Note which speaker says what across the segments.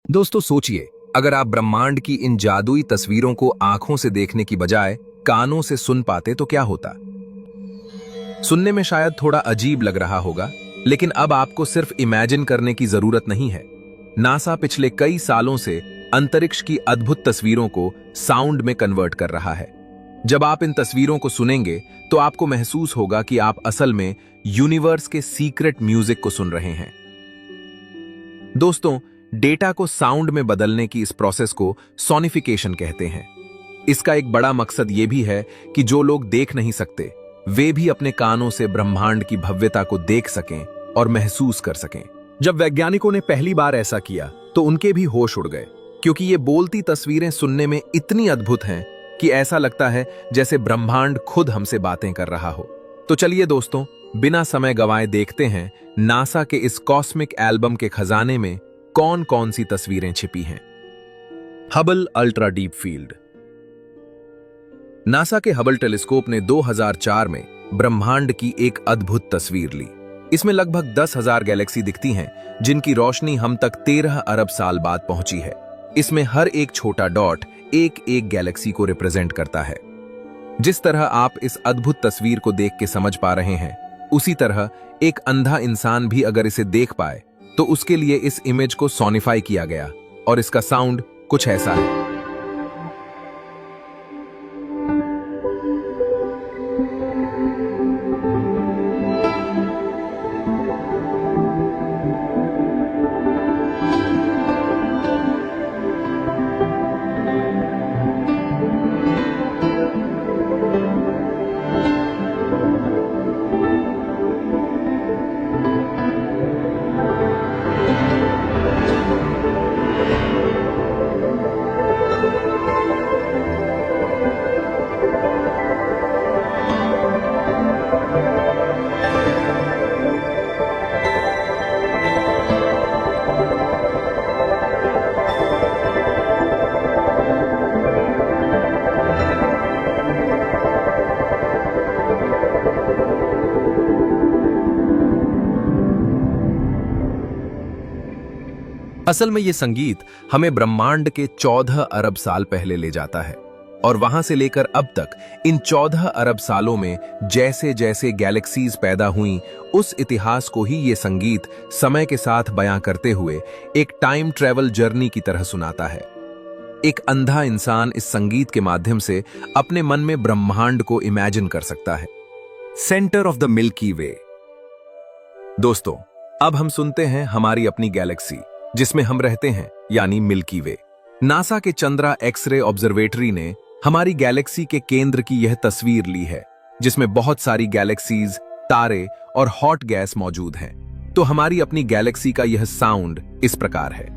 Speaker 1: दोस्तों सोचिए, अगर आप ब्रह्मांड की इन जादुई तस्वीरों को आंखों से देखने की बजाय कानों से सुन पाते तो क्या होता। सुनने में शायद थोड़ा अजीब लग रहा होगा, लेकिन अब आपको सिर्फ इमेजिन करने की जरूरत नहीं है। नासा पिछले कई सालों से अंतरिक्ष की अद्भुत तस्वीरों को साउंड में कन्वर्ट कर रहा है। जब आप इन तस्वीरों को सुनेंगे तो आपको महसूस होगा कि आप असल में यूनिवर्स के सीक्रेट म्यूजिक को सुन रहे हैं। दोस्तों, डेटा को साउंड में बदलने की इस प्रोसेस को सोनिफिकेशन कहते हैं। इसका एक बड़ा मकसद यह भी है कि जो लोग देख नहीं सकते वे भी अपने कानों से ब्रह्मांड की भव्यता को देख सकें और महसूस कर सकें। जब वैज्ञानिकों ने पहली बार ऐसा किया तो उनके भी होश उड़ गए, क्योंकि ये बोलती तस्वीरें सुनने में इतनी अद्भुत हैं कि ऐसा लगता है जैसे ब्रह्मांड खुद हमसे बातें कर रहा हो। तो चलिए दोस्तों, बिना समय गंवाए देखते हैं नासा के इस कॉस्मिक एल्बम के खजाने में कौन कौन सी तस्वीरें छिपी हैं। Hubble ultra deep field. NASA के हबल टेलीस्कोप ने 2004 में ब्रह्मांड की एक अद्भुत तस्वीर ली। इसमें लगभग 10,000 गैलेक्सी दिखती हैं, जिनकी रोशनी हम तक 13 अरब साल बाद पहुंची है। इसमें हर एक छोटा डॉट एक एक गैलेक्सी को रिप्रेजेंट करता है। जिस तरह आप इस अद्भुत तस्वीर को देख के समझ पा रहे हैं, उसी तरह एक अंधा इंसान भी अगर इसे देख पाए तो उसके लिए इस इमेज को सोनिफाई किया गया, और इसका साउंड कुछ ऐसा है। असल में ये संगीत हमें ब्रह्मांड के 14 अरब साल पहले ले जाता है, और वहां से लेकर अब तक इन 14 अरब सालों में जैसे जैसे गैलेक्सीज पैदा हुईं, उस इतिहास को ही ये संगीत समय के साथ बयां करते हुए एक टाइम ट्रैवल जर्नी की तरह सुनाता है। एक अंधा इंसान इस संगीत के माध्यम से अपने मन में ब्रह्मांड को इमेजिन कर सकता है। सेंटर ऑफ द मिल्की वे। दोस्तों, अब हम सुनते हैं हमारी अपनी गैलेक्सी जिसमें हम रहते हैं, यानी मिल्की वे। नासा के चंद्रा एक्सरे ऑब्जर्वेटरी ने हमारी गैलेक्सी के केंद्र की यह तस्वीर ली है, जिसमें बहुत सारी गैलेक्सीज, तारे और हॉट गैस मौजूद हैं। तो हमारी अपनी गैलेक्सी का यह साउंड इस प्रकार है।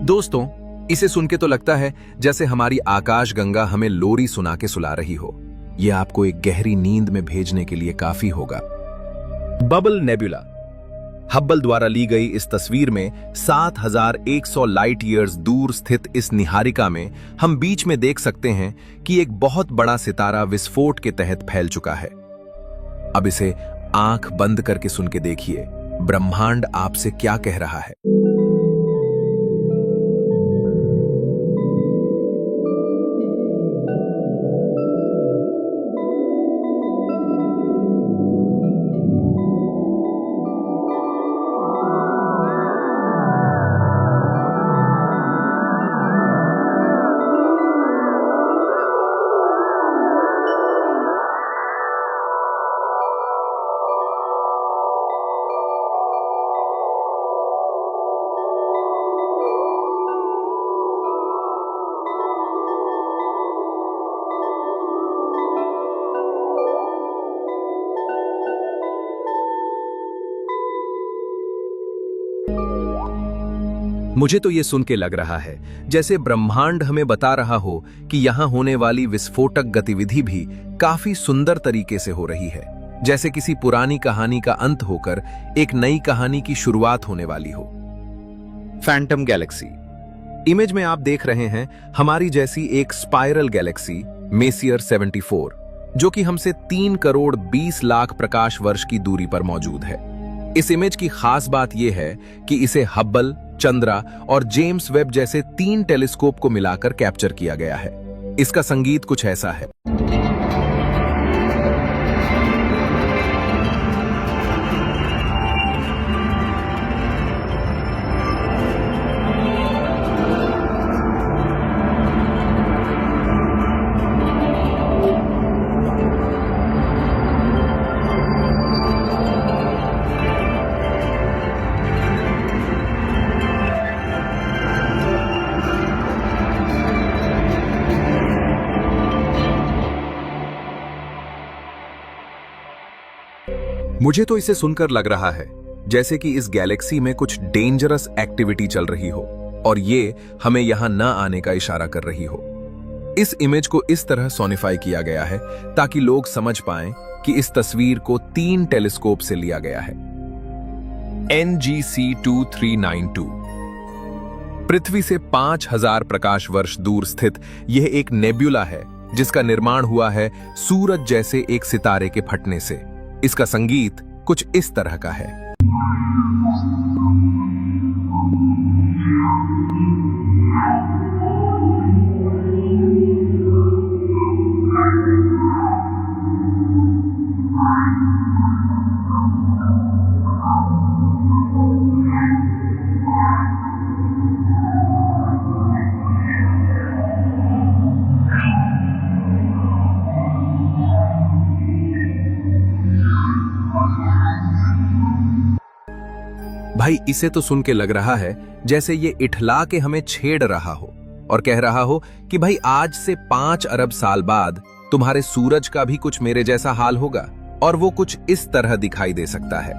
Speaker 1: दोस्तों, इसे सुन के तो लगता है जैसे हमारी आकाश गंगा हमें लोरी सुना के सुला रही हो। यह आपको एक गहरी नींद में भेजने के लिए काफी होगा। Bubble nebula. हब्बल द्वारा ली गई इस तस्वीर में 7100 लाइट ईयर्स दूर स्थित इस निहारिका में हम बीच में देख सकते हैं कि एक बहुत बड़ा सितारा विस्फोट के तहत फैल चुका है। अब इसे आंख बंद करके सुन के देखिए, ब्रह्मांड आपसे क्या कह रहा है। मुझे तो ये सुन के लग रहा है जैसे ब्रह्मांड हमें बता रहा हो कि यहाँ होने वाली विस्फोटक गतिविधि भी काफी सुंदर तरीके से हो रही है, जैसे किसी पुरानी कहानी का अंत होकर एक नई कहानी की शुरुआत होने वाली हो। फैंटम गैलेक्सी इमेज में आप देख रहे हैं हमारी जैसी एक स्पाइरल गैलेक्सी मेसियर 74, जो कि हमसे 3 करोड़ 20 लाख प्रकाश वर्ष की दूरी पर मौजूद है। इस इमेज की खास बात यह है कि इसे हब्बल, चंद्रा और जेम्स वेब जैसे 3 टेलीस्कोप को मिलाकर कैप्चर किया गया है। इसका संगीत कुछ ऐसा है। मुझे तो इसे सुनकर लग रहा है जैसे कि इस गैलेक्सी में कुछ डेंजरस एक्टिविटी चल रही हो और ये हमें यहां न आने का इशारा कर रही हो। इस इमेज को इस तरह सोनिफाई किया गया है ताकि लोग समझ पाएं कि इस तस्वीर को 3 टेलीस्कोप से लिया गया है। NGC 2392 पृथ्वी से 5000 प्रकाश वर्ष दूर स्थित यह एक नेब्युला है जिसका निर्माण हुआ है सूरज जैसे एक सितारे के फटने से। इसका संगीत कुछ इस तरह का है। भाई इसे तो सुन के लग रहा है जैसे ये इठला के हमें छेड़ रहा हो और कह रहा हो कि भाई आज से 5 अरब साल बाद तुम्हारे सूरज का भी कुछ मेरे जैसा हाल होगा और वो कुछ इस तरह दिखाई दे सकता है।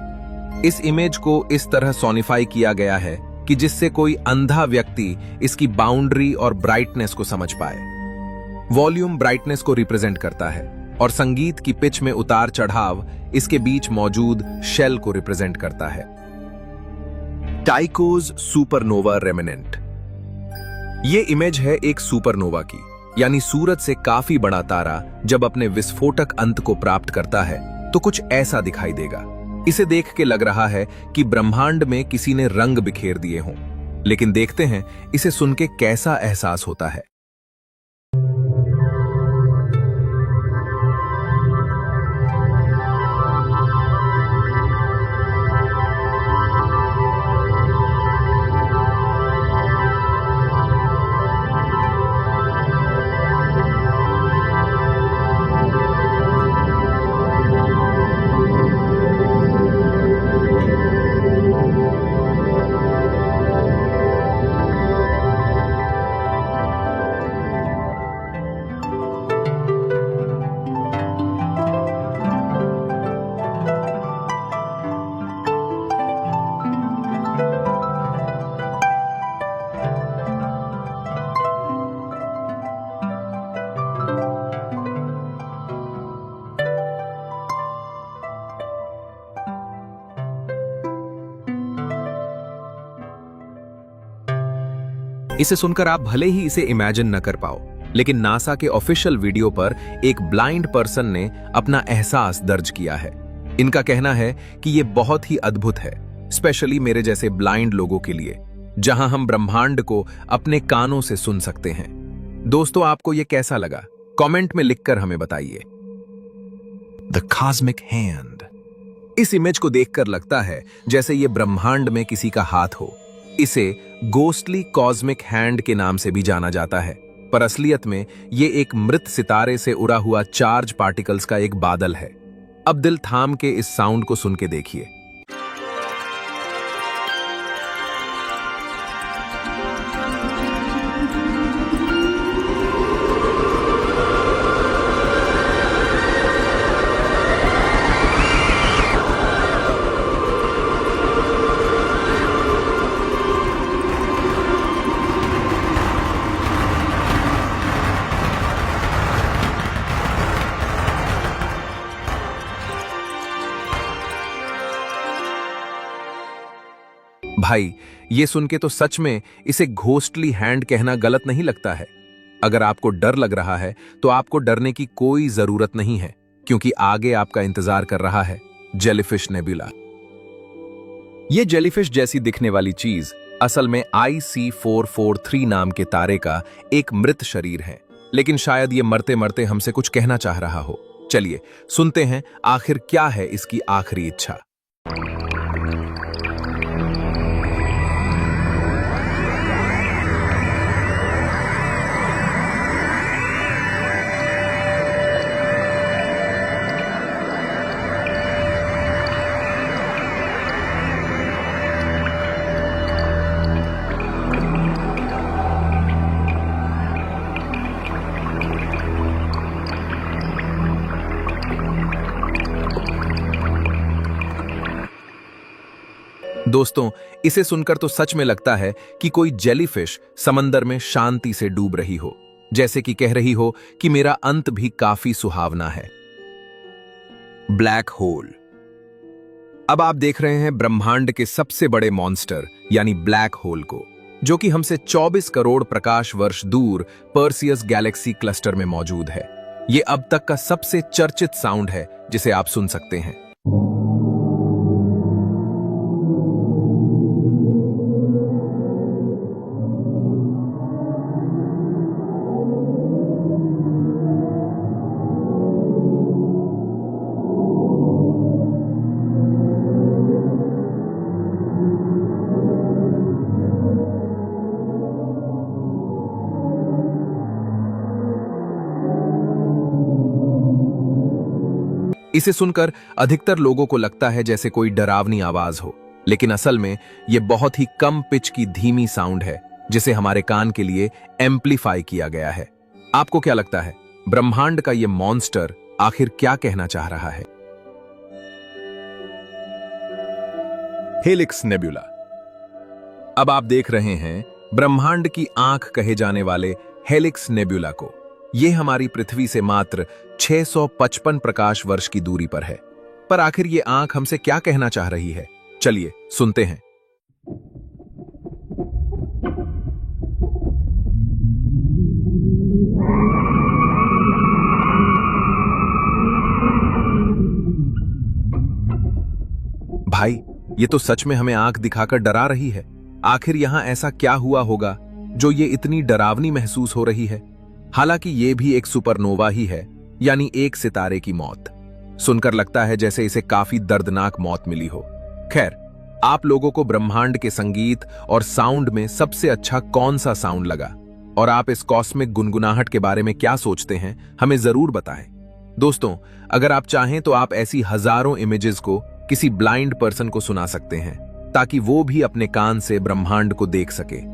Speaker 1: इस इमेज को इस तरह सोनिफाई किया गया है कि जिससे कोई अंधा व्यक्ति इसकी बाउंड्री और ब्राइटनेस को समझ पाए। वॉल्यूम ब्राइटनेस को रिप्रेजेंट करता है और संगीत की पिच में उतार चढ़ाव इसके बीच मौजूद शेल को रिप्रेजेंट करता है। टाइकोज सुपरनोवा रेमिनेंट ये इमेज है एक सुपरनोवा की, यानी सूरज से काफी बड़ा तारा जब अपने विस्फोटक अंत को प्राप्त करता है तो कुछ ऐसा दिखाई देगा। इसे देख के लग रहा है कि ब्रह्मांड में किसी ने रंग बिखेर दिए हों, लेकिन देखते हैं इसे सुन के कैसा एहसास होता है। इसे सुनकर आप भले ही इसे इमेजिन न कर पाओ, लेकिन नासा के ऑफिशियल वीडियो पर एक ब्लाइंड पर्सन ने अपना एहसास दर्ज किया है। इनका कहना है कि यह बहुत ही अद्भुत है, स्पेशली मेरे जैसे ब्लाइंड लोगों के लिए, जहां हम ब्रह्मांड को अपने कानों से सुन सकते हैं। दोस्तों, आपको यह कैसा लगा? कमेंट में लिखकर हमें बताइए। द कॉस्मिक हैंड इस इमेज को देखकर लगता है जैसे यह ब्रह्मांड में किसी का हाथ हो। इसे गोस्टली कॉस्मिक हैंड के नाम से भी जाना जाता है, पर असलियत में यह एक मृत सितारे से उड़ा हुआ चार्ज पार्टिकल्स का एक बादल है। अब दिल थाम के इस साउंड को सुन के देखिए। भाई, ये सुन के तो सच में इसे घोस्टली हैंड कहना गलत नहीं लगता है। अगर आपको डर लग रहा है तो आपको डरने की कोई जरूरत नहीं है, क्योंकि आगे आपका इंतजार कर रहा है जेलीफिश नेबुला। ये जेलीफिश जैसी दिखने वाली चीज असल में IC443 नाम के तारे का एक मृत शरीर है, लेकिन शायद ये मरते मरते हमसे कुछ कहना चाह रहा हो। चलिए सुनते हैं आखिर क्या है इसकी आखिरी इच्छा। दोस्तों, इसे सुनकर तो सच में लगता है कि कोई जेलीफिश समंदर में शांति से डूब रही हो, जैसे कि कह रही हो कि मेरा अंत भी काफी सुहावना है। Black hole. अब आप देख रहे हैं ब्रह्मांड के सबसे बड़े मॉन्स्टर यानी ब्लैक होल को, जो कि हमसे 24 करोड़ प्रकाश वर्ष दूर पर्सियस गैलेक्सी क्लस्टर में मौजूद है। यह अब तक का सबसे चर्चित साउंड है जिसे आप सुन सकते हैं। इसे सुनकर अधिकतर लोगों को लगता है जैसे कोई डरावनी आवाज हो, लेकिन असल में यह बहुत ही कम पिच की धीमी साउंड है जिसे हमारे कान के लिए एम्प्लीफाई किया गया है। आपको क्या लगता है, ब्रह्मांड का यह मॉन्स्टर आखिर क्या कहना चाह रहा है? Helix nebula. अब आप देख रहे हैं ब्रह्मांड की आंख कहे जाने वाले हेलिक्स नेबुला को। यह हमारी पृथ्वी से मात्र 655 प्रकाश वर्ष की दूरी पर है। पर आखिर ये आंख हमसे क्या कहना चाह रही है? चलिए सुनते हैं। भाई, ये तो सच में हमें आंख दिखाकर डरा रही है। आखिर यहां ऐसा क्या हुआ होगा जो ये इतनी डरावनी महसूस हो रही है? हालांकि ये भी एक सुपरनोवा ही है, यानी एक सितारे की मौत। सुनकर लगता है जैसे इसे काफी दर्दनाक मौत मिली हो। खैर, आप लोगों को ब्रह्मांड के संगीत और साउंड में सबसे अच्छा कौन सा साउंड लगा, और आप इस कॉस्मिक गुनगुनाहट के बारे में क्या सोचते हैं, हमें जरूर बताएं। दोस्तों, अगर आप चाहें तो आप ऐसी हजारों इमेजेस को किसी ब्लाइंड पर्सन को सुना सकते हैं, ताकि वो भी अपने कान से ब्रह्मांड को देख सके।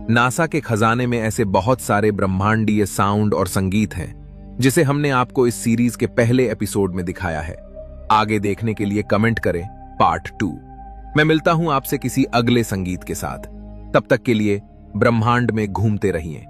Speaker 1: नासा के खजाने में ऐसे बहुत सारे ब्रह्मांडीय साउंड और संगीत हैं, जिसे हमने आपको इस सीरीज के पहले एपिसोड में दिखाया है। आगे देखने के लिए कमेंट करें पार्ट 2। मैं मिलता हूं आपसे किसी अगले संगीत के साथ। तब तक के लिए ब्रह्मांड में घूमते रहिए।